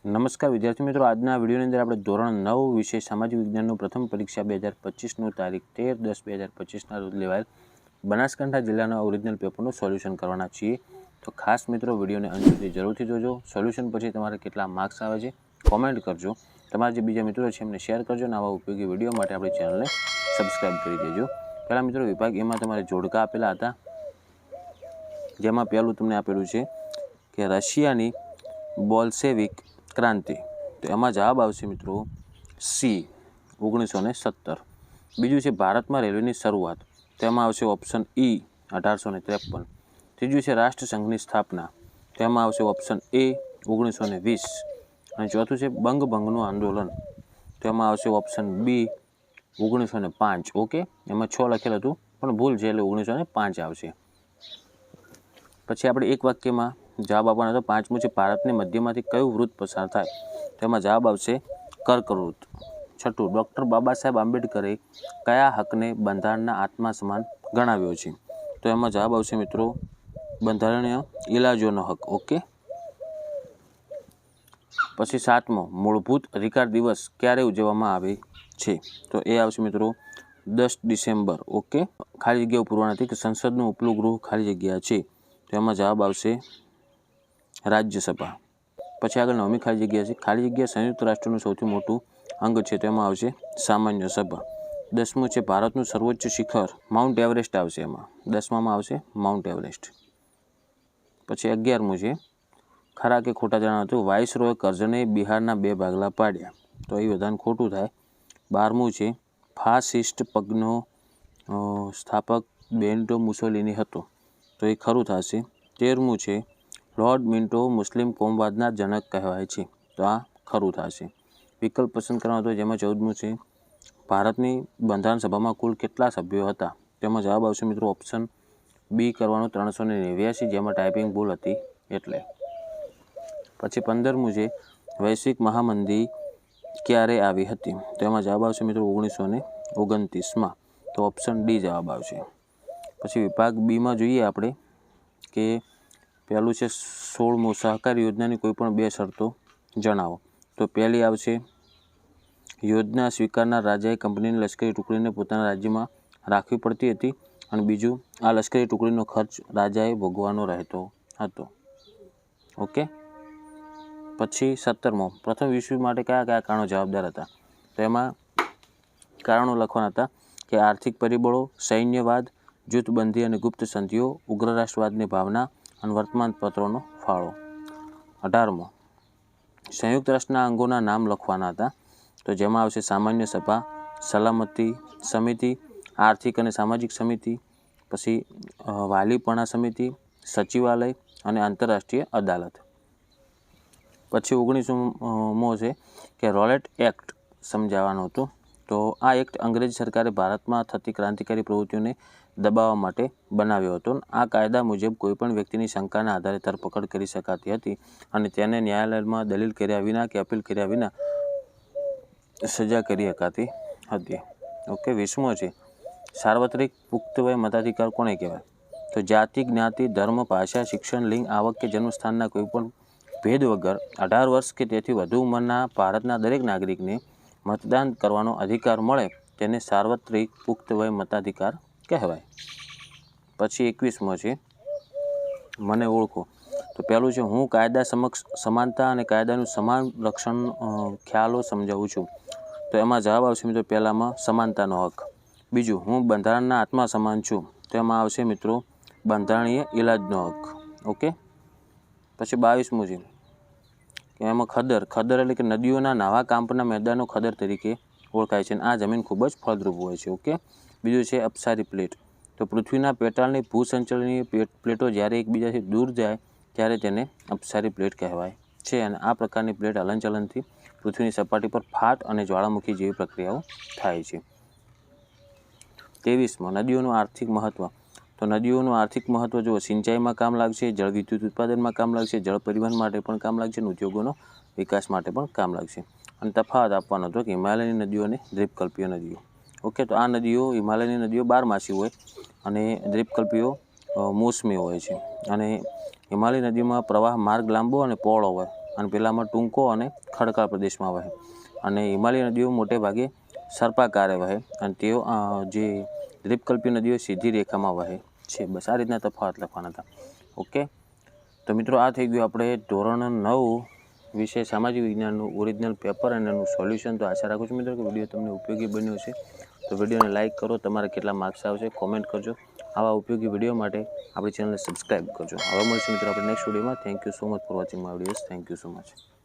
નમસ્કાર વિદ્યાર્થી મિત્રો, આજના વિડીયોની અંદર આપણે ધોરણ 9 વિષય સામાજિક વિજ્ઞાનનું પ્રથમ પરીક્ષા 2025નું તારીખ 13/10/2025ના રોજ લેવાયેલ બનાસકાંઠા જિલ્લાના ઓરિજિનલ પેપરનું સોલ્યુશન કરવાના છીએ. તો ખાસ મિત્રો વિડીયોને અંત સુધી જરૂરથી જોજો. સોલ્યુશન પછી તમારે કેટલા માર્ક્સ આવે છે કોમેન્ટ કરજો. તમારા જે બીજા મિત્રો છે એમને શેર કરજો અને આવા ઉપયોગી વિડીયો માટે આપણી ચેનલને સબસ્ક્રાઈબ કરી દેજો. પહેલાં મિત્રો વિભાગ એમાં તમારે જોડકા આપેલા હતા, જેમાં પહેલું તમને આપેલું છે કે રશિયાની બોલ્શેવિક ક્રાંતિ. તો એમાં જવાબ આવશે મિત્રો સી 1917. બીજું છે ભારતમાં રેલવેની શરૂઆત. તેમાં આવશે ઓપ્શન ઈ 1853. ત્રીજું છે રાષ્ટ્રસંઘની સ્થાપના. તેમાં આવશે ઓપ્શન એ 1920. અને ચોથું છે બંગભંગનું આંદોલન. તેમાં આવશે ઓપ્શન બી 1905. ઓકે, એમાં 6 લખેલું હતું પણ ભૂલ છે એટલે 1905 આવશે. પછી આપણે એક વાક્યમાં જવાબ આપવાનો હતો. પાંચમું છે ભારતની મધ્યમાંથી કયું વૃત્ત પસાર થાય. તેમાં જવાબ આવશે કર્કવૃત્ત. છઠ્ઠું, ડૉક્ટર બાબા સાહેબ આંબેડકરે કયા હકને બંધારણના આત્મા સમાન ગણાવ્યો છે. તો એમાં જવાબ આવશે મિત્રો બંધારણીય ઇલાજોનો હક. ઓકે. પછી સાતમો, મૂળભૂત અધિકાર દિવસ ક્યારે ઉજવવામાં આવે છે. તો એ આવશે મિત્રો 10 ડિસેમ્બર. ઓકે. ખાલી જગ્યાઓ પૂરવા નથી કે સંસદનું ઉપલું ગૃહ ખાલી જગ્યા છે. તો એમાં જવાબ આવશે રાજ્યસભા. પછી આગળ 9મી ખાલી જગ્યા છે. ખાલી જગ્યા સંયુક્ત રાષ્ટ્રનું સૌથી મોટું અંગ છે. તેમાં આવશે સામાન્ય સભા. 10મું છે ભારતનું સર્વોચ્ચ શિખર. માઉન્ટ એવરેસ્ટ આવશે. એમાં 10મામાં આવશે માઉન્ટ એવરેસ્ટ. પછી 11મું છે ખરા કે ખોટા જણાવો. તો વાઇસરોય કરઝને બિહારના 2 ભાગલા પાડ્યા. તો એ બધાને ખોટું થાય. 12મું છે ફાસિસ્ટ પગનો સ્થાપક બેન્ટો મુસોલિની હતો. તો એ ખરું થશે. 13મું છે લોર્ડ મિન્ટો મુસ્લિમ કોમવાદના જનક કહેવાય છે. તો આ ખરું થશે. વિકલ્પ પસંદ કરવાનો હતો, જેમાં 14મું છે ભારતની બંધારણ સભામાં કુલ કેટલા સભ્યો હતા. તેમાં જવાબ આવશે મિત્રો ઓપ્શન બી કરવાનો 389, જેમાં ટાઈપિંગ ભૂલ હતી એટલે. પછી 15મું છે વૈશ્વિક મહામંદી ક્યારે આવી હતી. તો એમાં જવાબ આવશે મિત્રો 1929માં. તો ઓપ્શન ડી જવાબ આવશે. પછી વિભાગ બીમાં જોઈએ આપણે કે પહેલું છે 16મું સહકાર યોજનાની કોઈપણ 2 શરતો જણાવો. તો પહેલી આવશે યોજના સ્વીકારનાર રાજાએ કંપનીની લશ્કરી ટુકડીને પોતાના રાજ્યમાં રાખવી પડતી હતી. અને બીજું, આ લશ્કરી ટુકડીનો ખર્ચ રાજાએ ભોગવવાનો રહેતો હતો. ઓકે. પછી 17મો પ્રથમ વિશ્વ માટે કયા કયા કારણો જવાબદાર હતા. તો એમાં કારણો લખવાના હતા કે આર્થિક પરિબળો, સૈન્યવાદ, જૂથબંધી અને ગુપ્ત સંધિઓ, ઉગ્ર રાષ્ટ્રવાદની ભાવના અને વર્તમાનપત્રોનો ફાળો. 18મો સંયુક્ત રાષ્ટ્રના અંગોના નામ લખવાના હતા. તો જેમાં આવશે સામાન્ય સભા, સલામતી સમિતિ, આર્થિક અને સામાજિક સમિતિ, પછી વાલીપણા સમિતિ, સચિવાલય અને આંતરરાષ્ટ્રીય અદાલત. પછી 19મો છે કે રોલેટ એક્ટ સમજાવવાનું હતું. તો આ એક્ટ અંગ્રેજ સરકારે ભારતમાં થતી ક્રાંતિકારી પ્રવૃત્તિઓને દબાવવા માટે બનાવ્યો હતો. આ કાયદા મુજબ કોઈપણ વ્યક્તિની શંકાના આધારે ધરપકડ કરી શકાતી હતી અને તેને ન્યાયાલયમાં દલીલ કર્યા વિના કે અપીલ કર્યા વિના સજા કરી શકાતી હતી. ઓકે. 20મો છે સાર્વત્રિક પુખ્ત વય મતાધિકાર કોને કહેવાય. તો જાતિ, જ્ઞાતિ, ધર્મ, ભાષા, શિક્ષણ, લિંગ, આવક કે જન્મસ્થાનના કોઈપણ ભેદ વગર 18 વર્ષ કે તેથી વધુ ઉંમરના ભારતના દરેક નાગરિકને મતદાન કરવાનો અધિકાર મળે તેને સાર્વત્રિક પુખ્ત વય મતાધિકાર કહેવાય. પછી 21મો છે મને ઓળખો. તો પહેલું છે હું કાયદા સમક્ષ સમાનતા અને કાયદાનું સમાન રક્ષણ ખ્યાલો સમજાવું છું. તો એમાં જવાબ આવશે મિત્રો પહેલામાં સમાનતાનો હક. બીજું, હું બંધારણના આત્મા સમાન છું. તો એમાં આવશે મિત્રો બંધારણીય ઇલાજનો હક. ઓકે. પછી 22મું છે કે એમાં ખદર એટલે કે નદીઓના નવા કાંપના મેદાનો ખદર તરીકે ઓળખાય છે. અને આ જમીન ખૂબ જ ફળદ્રુપ હોય છે. ઓકે. બીજું છે અપસારી પ્લેટ. તો પૃથ્વીના પેટાળની ભૂસંચલનીય પ્લેટો જ્યારે એકબીજાથી દૂર જાય ત્યારે તેને અપસારી પ્લેટ કહેવાય છે. અને આ પ્રકારની પ્લેટ હલનચલનથી પૃથ્વીની સપાટી પર ફાટ અને જ્વાળામુખી જેવી પ્રક્રિયાઓ થાય છે. 23મો નદીઓનું આર્થિક મહત્ત્વ. તો નદીઓનું આર્થિક મહત્ત્વ જો સિંચાઈમાં કામ લાગશે, જળ વિદ્યુત ઉત્પાદનમાં કામ લાગશે, જળ પરિવહન માટે પણ કામ લાગશે અને ઉદ્યોગોનો વિકાસ માટે પણ કામ લાગશે. અને તફાવત આપવાનો હતો કે હિમાલયની નદીઓ અને દ્વીપકલ્પીય નદીઓ. ઓકે. તો આ નદીઓ હિમાલયની નદીઓ 12માસી હોય અને દ્વીપકલ્પીઓ મોસમી હોય છે. અને હિમાલય નદીમાં પ્રવાહ માર્ગ લાંબો અને પહોળો હોય અને પેલામાં ટૂંકો અને ખડકાળ પ્રદેશમાં વહે અને હિમાલય નદીઓ મોટે ભાગે સર્પાકારે વહે અને તેઓ જે દ્વીપકલ્પી નદીઓ સીધી રેખામાં વહે છે. બસ આ રીતના તફાવત લખવાના હતા. ઓકે, તો મિત્રો આ થઈ ગયું આપણે ધોરણ 9 વિષય સામાજિક વિજ્ઞાનનું ઓરિજિનલ પેપર અને એનું સોલ્યુશન. તો આશા રાખું છું મિત્રો કે વિડીયો તમને ઉપયોગી બન્યો છે. તો વિડીયોને લાઇક કરો, તમારા કેટલા માર્ક્સ આવશે કોમેન્ટ કરજો. આવા ઉપયોગી વિડીયો માટે આપણી ચેનલને સબસ્ક્રાઈબ કરજો. હવે મળીશું મિત્રો આપણે નેક્સ્ટ વિડીયોમાં. Thank you so much for watching my videos. Thank you so much.